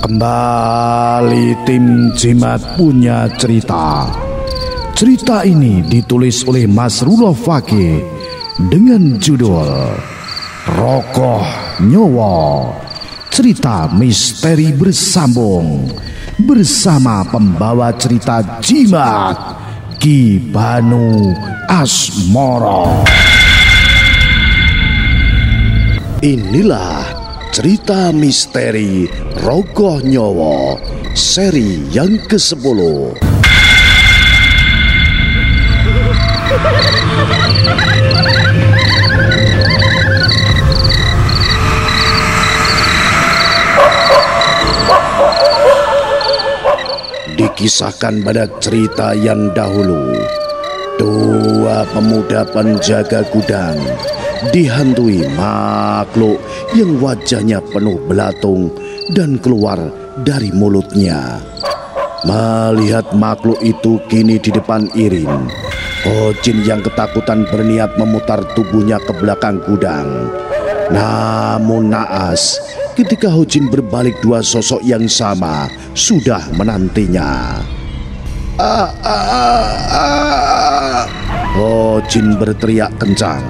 Kembali tim Jimat punya cerita. Cerita ini ditulis oleh Mas Rulo Fakih dengan judul Rogoh Nyowo. Cerita misteri bersambung bersama pembawa cerita Jimat, Ki Banu Asmoro. Inilah cerita misteri Rogoh Nyowo seri yang ke-10. Dikisahkan pada cerita yang dahulu, dua pemuda penjaga gudang dihantui makhluk yang wajahnya penuh belatung dan keluar dari mulutnya. Melihat makhluk itu kini di depan Irin, Hojin yang ketakutan berniat memutar tubuhnya ke belakang gudang. Namun naas, ketika Hojin berbalik, dua sosok yang sama sudah menantinya. Hojin berteriak kencang,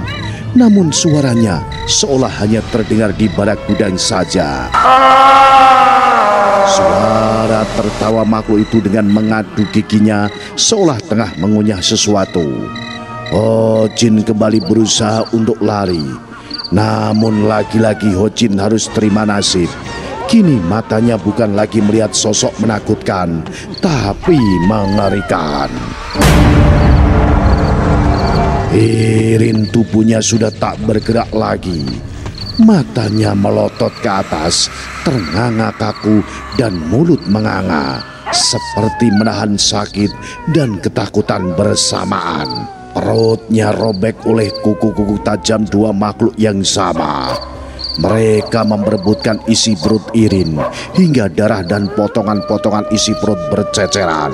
namun suaranya seolah hanya terdengar di barak gudang saja. Suara tertawa makhluk itu dengan mengadu giginya seolah tengah mengunyah sesuatu. Hojin kembali berusaha untuk lari, namun lagi-lagi Hojin harus terima nasib. Kini matanya bukan lagi melihat sosok menakutkan, tapi mengerikan. Irin tubuhnya sudah tak bergerak lagi. Matanya melotot ke atas, ternganga kaku dan mulut menganga, seperti menahan sakit dan ketakutan bersamaan. Perutnya robek oleh kuku-kuku tajam dua makhluk yang sama. Mereka memperebutkan isi perut Irin hingga darah dan potongan-potongan isi perut berceceran.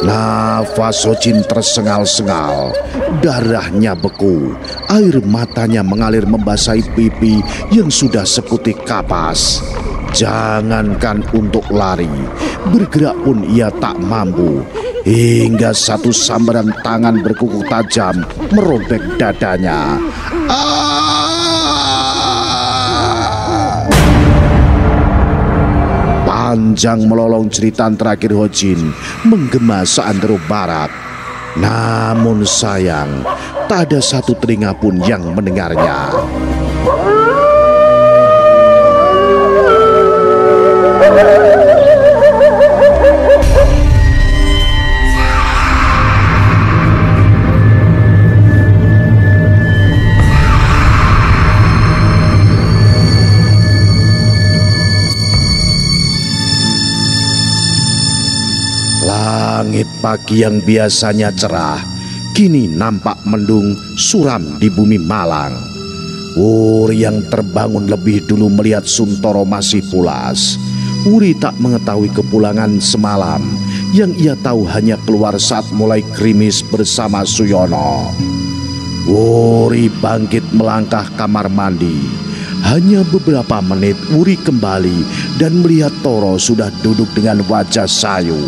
Nafas Hojin tersengal-sengal, darahnya beku, air matanya mengalir membasahi pipi yang sudah seputih kapas. Jangankan untuk lari, bergerak pun ia tak mampu, hingga satu sambaran tangan berkuku tajam merobek dadanya. Panjang melolong cerita terakhir Hojin menggema seantero barak. Namun sayang, tak ada satu telinga pun yang mendengarnya. Langit pagi yang biasanya cerah kini nampak mendung suram di bumi Malang. Wuri yang terbangun lebih dulu melihat Suntoro masih pulas. Wuri tak mengetahui kepulangan semalam, yang ia tahu hanya keluar saat mulai gerimis bersama Suyono. Wuri bangkit melangkah kamar mandi. Hanya beberapa menit Wuri kembali dan melihat Toro sudah duduk dengan wajah sayu.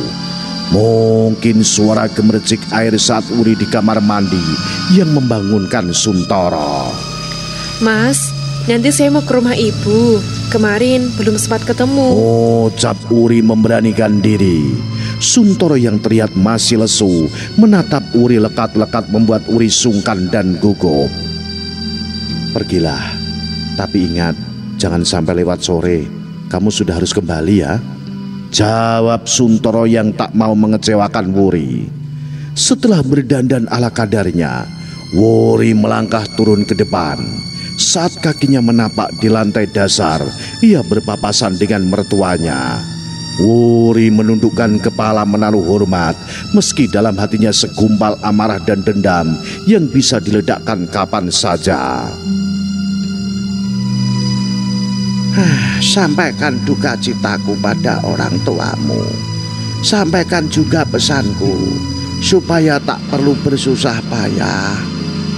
Mungkin suara gemercik air saat Wuri di kamar mandi yang membangunkan Suntoro. Mas, nanti saya mau ke rumah ibu. Kemarin belum sempat ketemu. Ucap Wuri memberanikan diri. Suntoro yang terlihat masih lesu menatap Wuri lekat-lekat membuat Wuri sungkan dan gugup. Pergilah, tapi ingat, jangan sampai lewat sore. Kamu sudah harus kembali ya, jawab Suntoro yang tak mau mengecewakan Wuri. Setelah berdandan ala kadarnya, Wuri melangkah turun ke depan. Saat kakinya menapak di lantai dasar, ia berpapasan dengan mertuanya. Wuri menundukkan kepala menaruh hormat, meski dalam hatinya segumpal amarah dan dendam yang bisa diledakkan kapan saja. Sampaikan duka citaku pada orang tuamu. Sampaikan juga pesanku supaya tak perlu bersusah payah.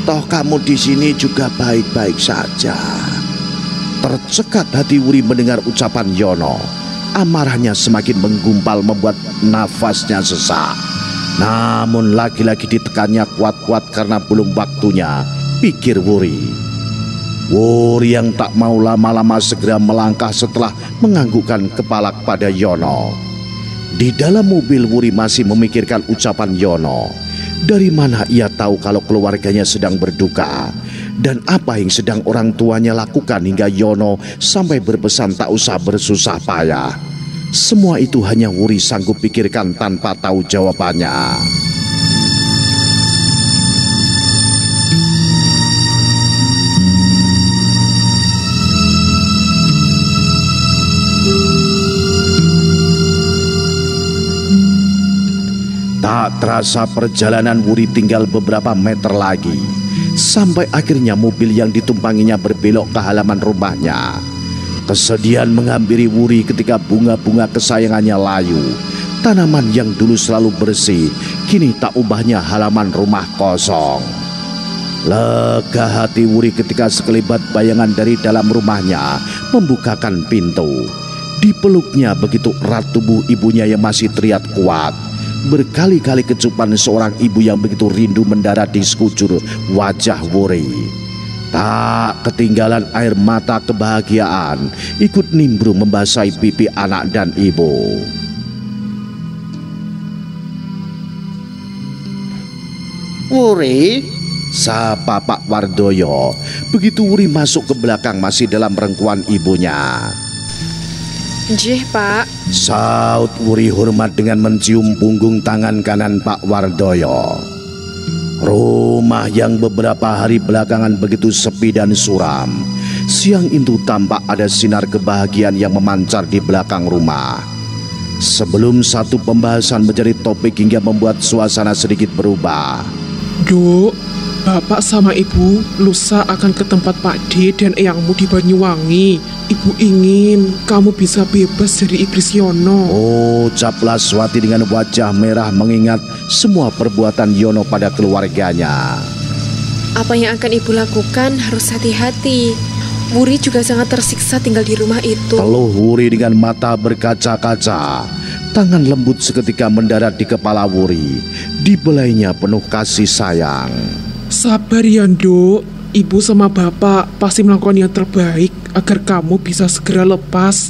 Toh kamu di sini juga baik-baik saja. Tercekat hati Wuri mendengar ucapan Yono. Amarahnya semakin menggumpal membuat nafasnya sesak. Namun lagi-lagi ditekannya kuat-kuat karena belum waktunya, pikir Wuri. Wuri yang tak mau lama-lama segera melangkah setelah menganggukkan kepala kepada Yono. Di dalam mobil Wuri masih memikirkan ucapan Yono. Dari mana ia tahu kalau keluarganya sedang berduka? Dan apa yang sedang orang tuanya lakukan hingga Yono sampai berpesan tak usah bersusah payah? Semua itu hanya Wuri sanggup pikirkan tanpa tahu jawabannya. Tak terasa perjalanan Wuri tinggal beberapa meter lagi, sampai akhirnya mobil yang ditumpanginya berbelok ke halaman rumahnya. Kesedihan menghampiri Wuri ketika bunga-bunga kesayangannya layu. Tanaman yang dulu selalu bersih, kini tak ubahnya halaman rumah kosong. Lega hati Wuri ketika sekelebat bayangan dari dalam rumahnya membukakan pintu. Dipeluknya begitu erat tubuh ibunya yang masih teriak kuat. Berkali-kali kecupan seorang ibu yang begitu rindu mendarat di sekujur wajah Wuri. Tak ketinggalan air mata kebahagiaan ikut nimbrung membasahi pipi anak dan ibu. Wuri, sapa Pak Wardoyo. Begitu Wuri masuk ke belakang masih dalam rengkuan ibunya. Nggih, Pak. Saut Wuri hormat dengan mencium punggung tangan kanan Pak Wardoyo. Rumah yang beberapa hari belakangan begitu sepi dan suram, siang itu tampak ada sinar kebahagiaan yang memancar di belakang rumah. Sebelum satu pembahasan menjadi topik hingga membuat suasana sedikit berubah. Duk, Bapak sama Ibu lusa akan ke tempat Pak D dan Eyangmu di Banyuwangi. Ibu ingin kamu bisa bebas dari iblis Yono. Ucap Laswati dengan wajah merah mengingat semua perbuatan Yono pada keluarganya. Apa yang akan Ibu lakukan harus hati-hati. Wuri juga sangat tersiksa tinggal di rumah itu. Teluh Wuri dengan mata berkaca-kaca. Tangan lembut seketika mendarat di kepala Wuri. Dibelainya penuh kasih sayang. Sabar ya, Nduk. Ibu sama Bapak pasti melakukan yang terbaik agar kamu bisa segera lepas.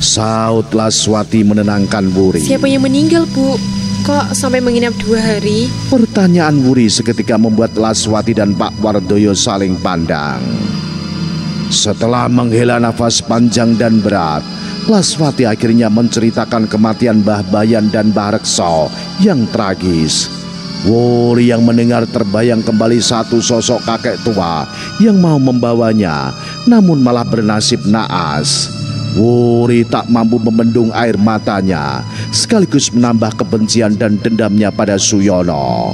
Saut Laswati menenangkan Wuri. Siapa yang meninggal, Bu? Kok sampai menginap 2 hari? Pertanyaan Wuri seketika membuat Laswati dan Pak Wardoyo saling pandang. Setelah menghela nafas panjang dan berat, Laswati akhirnya menceritakan kematian Mbah Bayan dan Mbah Rekso yang tragis. Wuri yang mendengar terbayang kembali satu sosok kakek tua yang mau membawanya, namun malah bernasib naas. Wuri tak mampu membendung air matanya, sekaligus menambah kebencian dan dendamnya pada Suyono.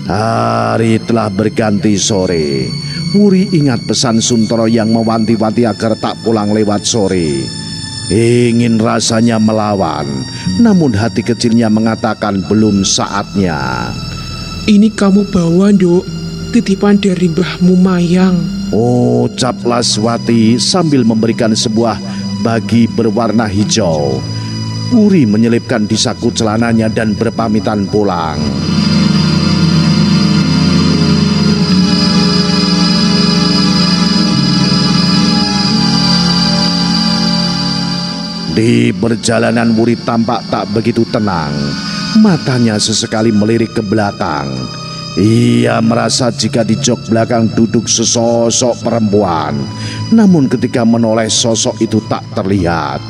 Hari telah berganti sore. Wuri ingat pesan Suntoro yang mewanti-wanti agar tak pulang lewat sore. Ingin rasanya melawan, namun hati kecilnya mengatakan belum saatnya. Ini kamu bawa, Nduk, titipan dari Mbahmu Mayang. Ucap Laswati sambil memberikan sebuah bagi berwarna hijau. Wuri menyelipkan di saku celananya dan berpamitan pulang. Di perjalanan Wuri tampak tak begitu tenang. Matanya sesekali melirik ke belakang. Ia merasa jika di jok belakang duduk sesosok perempuan. Namun ketika menoleh sosok itu tak terlihat.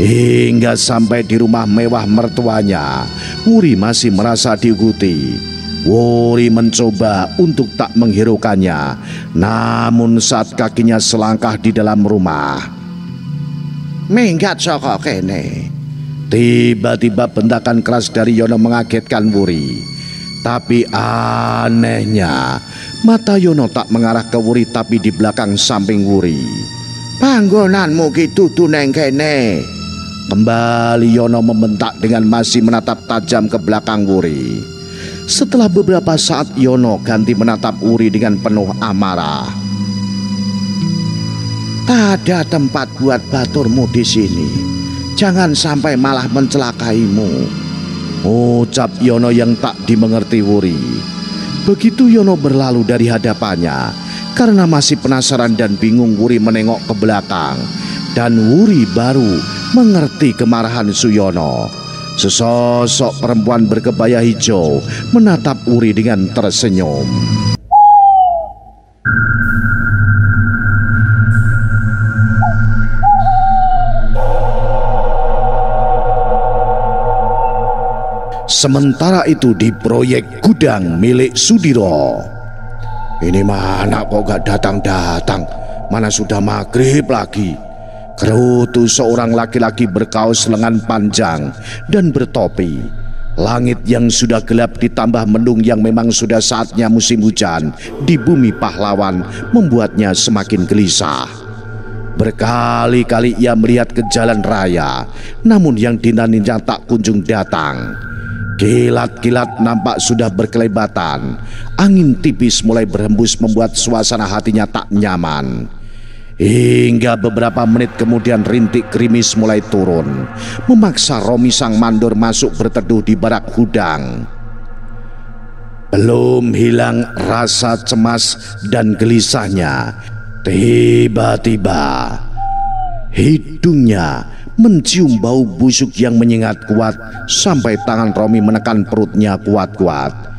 Hingga sampai di rumah mewah mertuanya, Wuri masih merasa diikuti. Wuri mencoba untuk tak menghiraukannya. Namun saat kakinya selangkah di dalam rumah, "Minggat saka kene." Tiba-tiba bentakan keras dari Yono mengagetkan Wuri. Tapi anehnya, mata Yono tak mengarah ke Wuri tapi di belakang samping Wuri. "Panggonanmu ki dudu neng kene." Kembali Yono membentak dengan masih menatap tajam ke belakang Wuri. Setelah beberapa saat Yono ganti menatap Wuri dengan penuh amarah. "Tak ada tempat buat baturmu di sini. Jangan sampai malah mencelakaimu," ucap Yono yang tak dimengerti Wuri. Begitu Yono berlalu dari hadapannya, karena masih penasaran dan bingung, Wuri menengok ke belakang. Dan Wuri baru mengerti kemarahan Suyono. Sesosok perempuan berkebaya hijau menatap Wuri dengan tersenyum. Sementara itu di proyek gudang milik Sudiro. "Ini mana kok gak datang-datang? Mana sudah maghrib lagi?" Gerutu seorang laki-laki berkaos lengan panjang dan bertopi. Langit yang sudah gelap ditambah mendung yang memang sudah saatnya musim hujan di bumi pahlawan membuatnya semakin gelisah. Berkali-kali ia melihat ke jalan raya, namun yang dinantinya tak kunjung datang. Kilat-kilat nampak sudah berkelebatan. Angin tipis mulai berhembus membuat suasana hatinya tak nyaman. Hingga beberapa menit kemudian rintik gerimis mulai turun, memaksa Romi sang mandor masuk berteduh di barak gudang. Belum hilang rasa cemas dan gelisahnya, tiba-tiba hidungnya mencium bau busuk yang menyengat kuat sampai tangan Romi menekan perutnya kuat-kuat.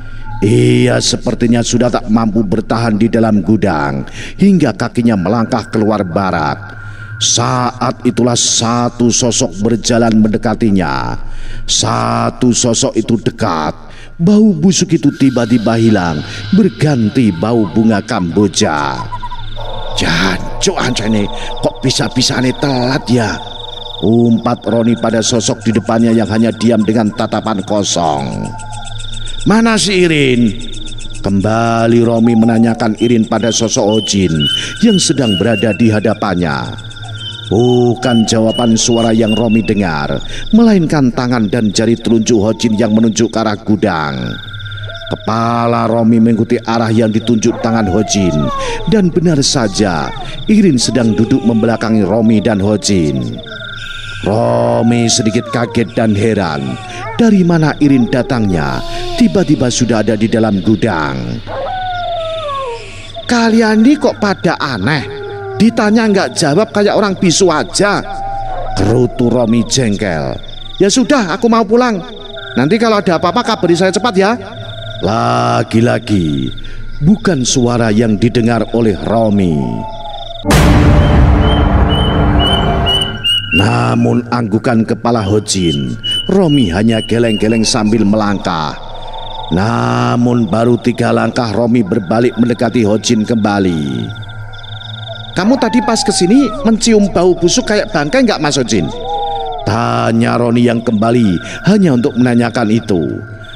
Ia sepertinya sudah tak mampu bertahan di dalam gudang hingga kakinya melangkah keluar barak. Saat itulah satu sosok berjalan mendekatinya. Satu sosok itu dekat. Bau busuk itu tiba-tiba hilang, berganti bau bunga Kamboja. "Jancuk ancene, kok bisa-bisane telat ya?" umpat Roni pada sosok di depannya yang hanya diam dengan tatapan kosong. "Mana si Irin?" Kembali Romi menanyakan Irin pada sosok Hojin yang sedang berada di hadapannya. Bukan jawaban suara yang Romi dengar, melainkan tangan dan jari telunjuk Hojin yang menunjuk ke arah gudang. Kepala Romi mengikuti arah yang ditunjuk tangan Hojin, dan benar saja Irin sedang duduk membelakangi Romi dan Hojin. Romi sedikit kaget dan heran. Dari mana Irin datangnya? Tiba-tiba sudah ada di dalam gudang. "Kalian ini kok pada aneh? Ditanya nggak jawab kayak orang bisu aja," gerutu Romi jengkel. "Ya sudah, aku mau pulang. Nanti kalau ada apa-apa kabari saya cepat ya." Lagi-lagi bukan suara yang didengar oleh Romi, namun anggukan kepala Hojin. Romi hanya geleng-geleng sambil melangkah. Namun baru 3 langkah Romi berbalik mendekati Hojin kembali. "Kamu tadi pas kesini mencium bau busuk kayak bangkai nggak, Mas Hojin?" tanya Roni yang kembali hanya untuk menanyakan itu.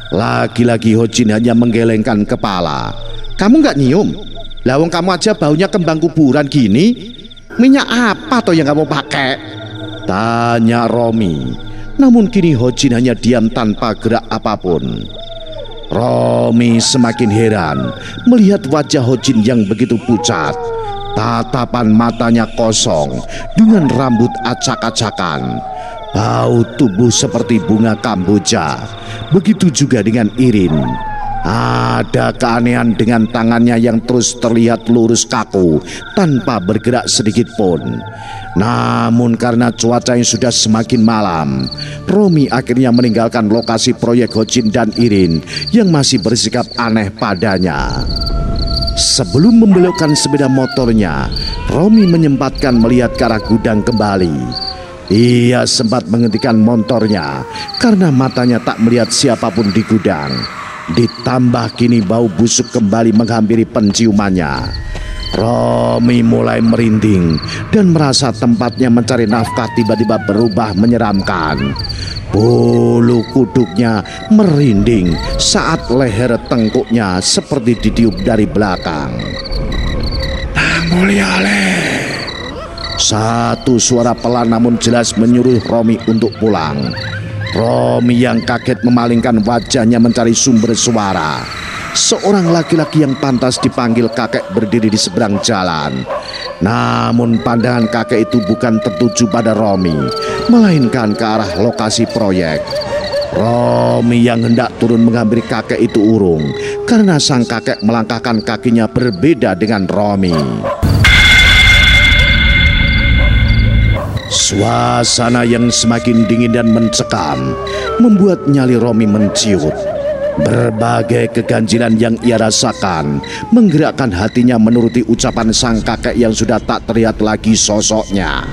Lagi-lagi Hojin hanya menggelengkan kepala. "Kamu nggak nyium? Lawang kamu aja baunya kembang kuburan gini. Minyak apa toh yang kamu pakai?" tanya Romi. Namun kini Hojin hanya diam tanpa gerak apapun. Romi semakin heran melihat wajah Hojin yang begitu pucat. Tatapan matanya kosong dengan rambut acak-acakan. Bau tubuh seperti bunga Kamboja. Begitu juga dengan Irin. Ada keanehan dengan tangannya yang terus terlihat lurus kaku tanpa bergerak sedikit pun. Namun karena cuaca yang sudah semakin malam, Romi akhirnya meninggalkan lokasi proyek Hojin dan Irin yang masih bersikap aneh padanya. Sebelum membelokkan sepeda motornya, Romi menyempatkan melihat ke arah gudang kembali. Ia sempat menghentikan motornya karena matanya tak melihat siapapun di gudang. Ditambah kini bau busuk kembali menghampiri penciumannya. Romi mulai merinding dan merasa tempatnya mencari nafkah tiba-tiba berubah menyeramkan. Bulu kuduknya merinding saat leher tengkuknya seperti ditiup dari belakang. Mulyale. Satu suara pelan namun jelas menyuruh Romi untuk pulang. Romi yang kaget memalingkan wajahnya mencari sumber suara. Seorang laki-laki yang pantas dipanggil kakek berdiri di seberang jalan. Namun pandangan kakek itu bukan tertuju pada Romi, melainkan ke arah lokasi proyek. Romi yang hendak turun menghampiri kakek itu urung karena sang kakek melangkahkan kakinya berbeda dengan Romi. Suasana yang semakin dingin dan mencekam membuat nyali Romi menciut. Berbagai keganjilan yang ia rasakan menggerakkan hatinya menuruti ucapan sang kakek yang sudah tak terlihat lagi sosoknya.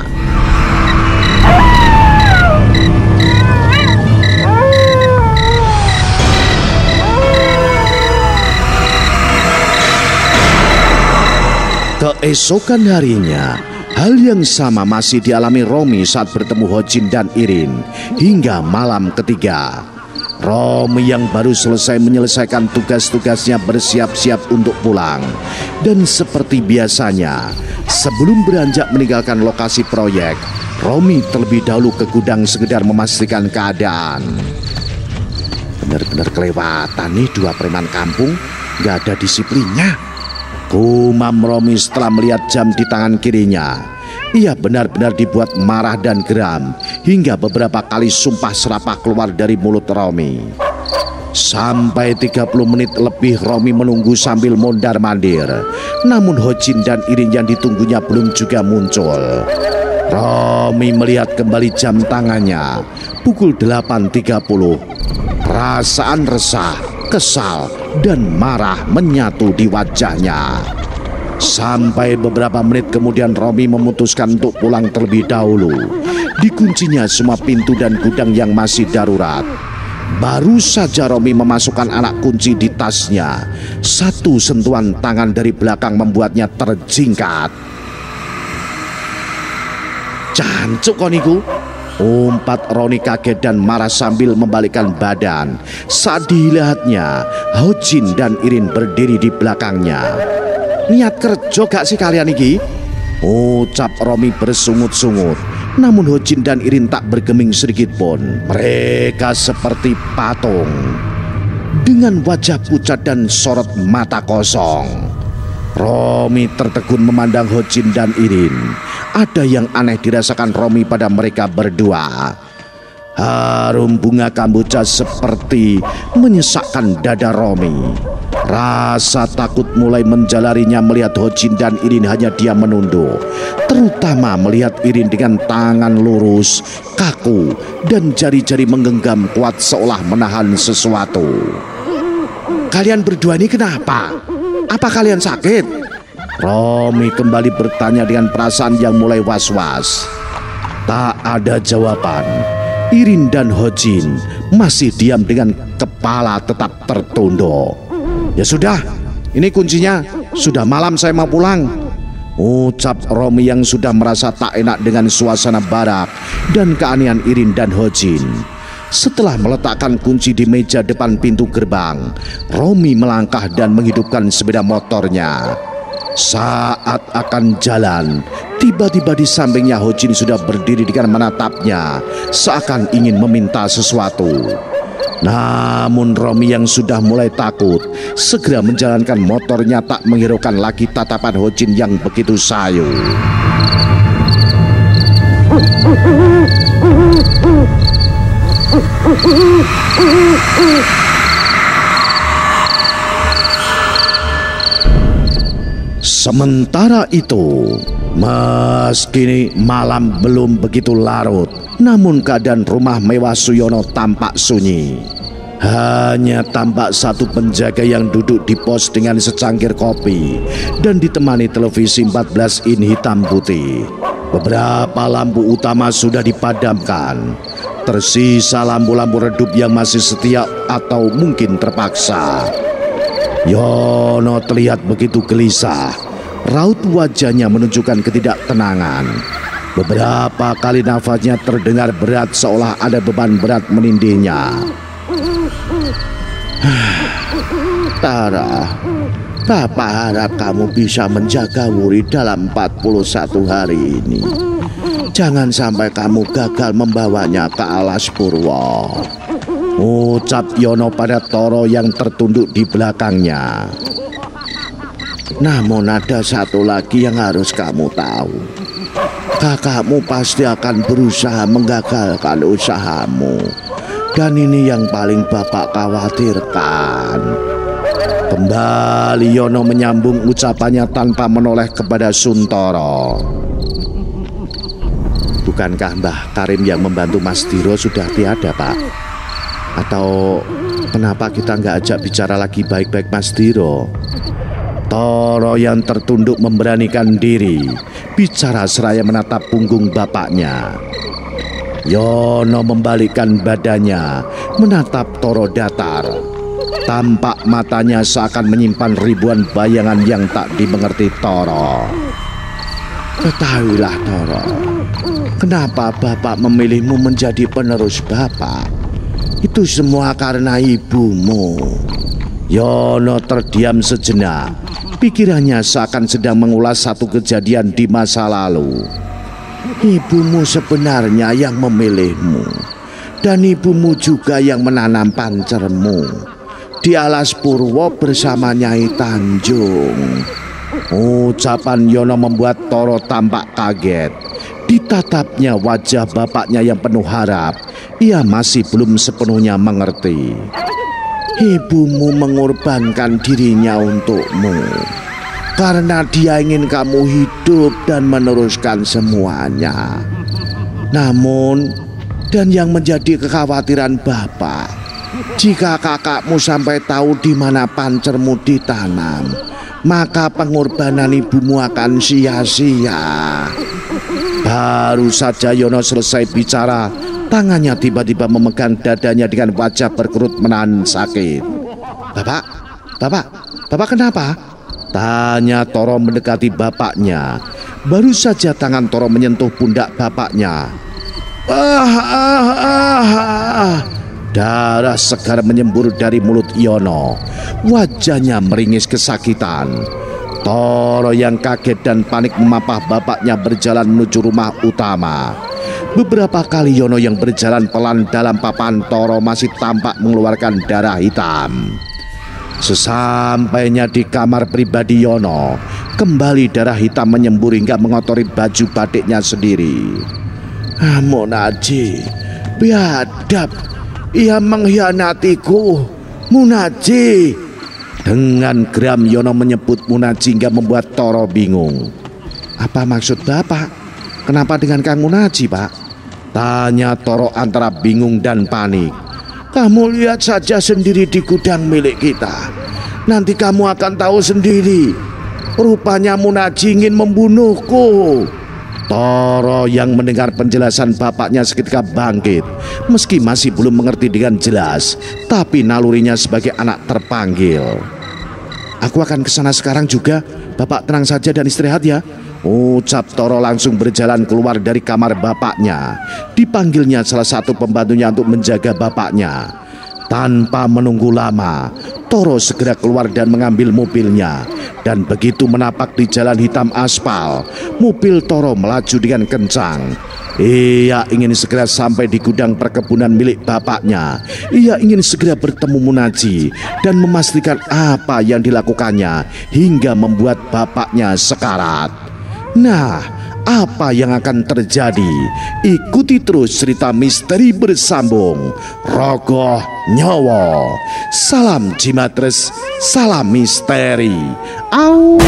Keesokan harinya, hal yang sama masih dialami Romi saat bertemu Hojin dan Irin hingga malam ketiga. Romi yang baru selesai menyelesaikan tugas-tugasnya bersiap-siap untuk pulang. Dan seperti biasanya, sebelum beranjak meninggalkan lokasi proyek, Romi terlebih dahulu ke gudang sekedar memastikan keadaan. Benar-benar kelewatan nih dua preman kampung, gak ada disiplinnya. Gumam Romi setelah melihat jam di tangan kirinya. Ia benar-benar dibuat marah dan geram hingga beberapa kali sumpah serapah keluar dari mulut Romi. Sampai 30 menit lebih Romi menunggu sambil mondar-mandir. Namun Hojin dan Irin yang ditunggunya belum juga muncul. Romi melihat kembali jam tangannya, pukul 8.30. Perasaan resah, kesal, dan marah menyatu di wajahnya. Sampai beberapa menit kemudian Romi memutuskan untuk pulang terlebih dahulu. Dikuncinya semua pintu dan gudang yang masih darurat. Baru saja Romi memasukkan anak kunci di tasnya, satu sentuhan tangan dari belakang membuatnya terjingkat. "Jancuk kon iku," umpat Roni kaget dan marah sambil membalikkan badan saat dilihatnya Hojin dan Irin berdiri di belakangnya. "Niat kerja gak sih kalian iki?" ucap Romi bersungut-sungut. Namun Hojin dan Irin tak bergeming sedikit pun. Mereka seperti patung dengan wajah pucat dan sorot mata kosong. Romi tertegun memandang Hojin dan Irin. Ada yang aneh dirasakan Romi pada mereka berdua. Harum bunga kamboja seperti menyesakkan dada Romi. Rasa takut mulai menjalarinya melihat Hojin dan Irin hanya diam menunduk. Terutama melihat Irin dengan tangan lurus, kaku, dan jari-jari menggenggam kuat seolah menahan sesuatu. "Kalian berdua ini kenapa? Apa kalian sakit?" Romi kembali bertanya dengan perasaan yang mulai was-was. Tak ada jawaban. Irin dan Hojin masih diam dengan kepala tetap tertunduk. "Ya sudah, ini kuncinya. Sudah malam, saya mau pulang," ucap Romi yang sudah merasa tak enak dengan suasana barak dan keanehan Irin dan Hojin. Setelah meletakkan kunci di meja depan pintu gerbang, Romi melangkah dan menghidupkan sepeda motornya. Saat akan jalan, tiba-tiba di sampingnya Hojin sudah berdiri dengan menatapnya seakan ingin meminta sesuatu. Namun Romi yang sudah mulai takut segera menjalankan motornya, tak menghiraukan lagi tatapan Hojin yang begitu sayu. Sementara itu, meski malam belum begitu larut, namun keadaan rumah mewah Suyono tampak sunyi. Hanya tampak satu penjaga yang duduk di pos dengan secangkir kopi dan ditemani televisi 14 in hitam putih. Beberapa lampu utama sudah dipadamkan. Tersisa lampu-lampu redup yang masih setia atau mungkin terpaksa. Yono terlihat begitu gelisah. Raut wajahnya menunjukkan ketidaktenangan. Beberapa kali nafasnya terdengar berat seolah ada beban berat menindihnya. Tara, Bapak harap kamu bisa menjaga Wuri dalam 41 hari ini. Jangan sampai kamu gagal membawanya ke alas purwa, ucap Yono pada Toro yang tertunduk di belakangnya. Namun ada satu lagi yang harus kamu tahu. Kakakmu pasti akan berusaha menggagalkan usahamu. Dan ini yang paling Bapak khawatirkan. Kembali Yono menyambung ucapannya tanpa menoleh kepada Suntoro. Bukankah Mbah Karim yang membantu Mas Diro sudah tiada, Pak? Atau kenapa kita nggak ajak bicara lagi baik-baik Mas Diro? Toro yang tertunduk memberanikan diri, bicara seraya menatap punggung bapaknya. Yono membalikkan badannya, menatap Toro datar. Tampak matanya seakan menyimpan ribuan bayangan yang tak dimengerti Toro. Ketahuilah Toro, kenapa Bapak memilihmu menjadi penerus Bapak? Itu semua karena ibumu. Yono terdiam sejenak. Pikirannya seakan sedang mengulas satu kejadian di masa lalu. Ibumu sebenarnya yang memilihmu, dan ibumu juga yang menanam pancermu di alas purwo bersama Nyai Tanjung. Ucapan Yono membuat Toro tampak kaget. Ditatapnya wajah bapaknya yang penuh harap, ia masih belum sepenuhnya mengerti. Ibumu mengorbankan dirinya untukmu karena dia ingin kamu hidup dan meneruskan semuanya. Namun, dan yang menjadi kekhawatiran Bapak, jika kakakmu sampai tahu di mana pancermu ditanam, maka pengorbanan ibumu akan sia-sia. Baru saja Yono selesai bicara, tangannya tiba-tiba memegang dadanya dengan wajah berkerut menahan sakit. Bapak kenapa? Tanya Toro mendekati bapaknya. Baru saja tangan Toro menyentuh pundak bapaknya. Darah segar menyembur dari mulut Yono. Wajahnya meringis kesakitan. Toro yang kaget dan panik memapah bapaknya berjalan menuju rumah utama. Beberapa kali Yono yang berjalan pelan dalam papan Toro masih tampak mengeluarkan darah hitam. Sesampainya di kamar pribadi Yono, kembali darah hitam menyembur hingga mengotori baju batiknya sendiri. Munaji, biadab, ia mengkhianatiku. Munaji. Dengan geram Yono menyebut Munaji hingga membuat Toro bingung. Apa maksud Bapak? Kenapa dengan Kang Munaji, Pak? Tanya Toro antara bingung dan panik. Kamu lihat saja sendiri di gudang milik kita. Nanti kamu akan tahu sendiri. Rupanya Munaji ingin membunuhku. Toro yang mendengar penjelasan bapaknya seketika bangkit. Meski masih belum mengerti dengan jelas, tapi nalurinya sebagai anak terpanggil. Aku akan ke sana sekarang juga. Bapak tenang saja dan istirahat ya, ucap Toro langsung berjalan keluar dari kamar bapaknya. Dipanggilnya salah satu pembantunya untuk menjaga bapaknya. Tanpa menunggu lama, Toro segera keluar dan mengambil mobilnya. Dan begitu menapak di jalan hitam aspal, mobil Toro melaju dengan kencang. Ia ingin segera sampai di gudang perkebunan milik bapaknya. Ia ingin segera bertemu Munaji dan memastikan apa yang dilakukannya hingga membuat bapaknya sekarat. Nah, apa yang akan terjadi? Ikuti terus cerita misteri bersambung Rogoh Nyowo. Salam Jimatres, salam misteri. Au.